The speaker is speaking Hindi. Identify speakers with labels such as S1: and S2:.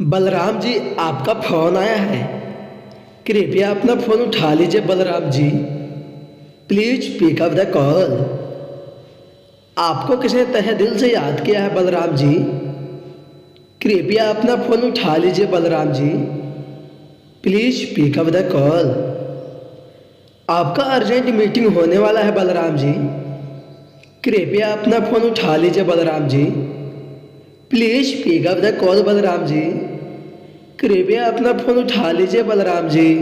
S1: बलराम जी, आपका फोन आया है। कृपया अपना फोन उठा लीजिए Balram ji. Please pick up the call. आपको किसने तहे दिल से याद किया है बलराम जी। कृपया अपना फोन उठा लीजिए Balram ji. Please pick up the call. आपका अर्जेंट मीटिंग होने वाला है बलराम जी। कृपया अपना फोन उठा लीजिए Balram ji. Please pick up the call Balram ji. कृपया अपना फोन उठा लीजिए बलराम जी।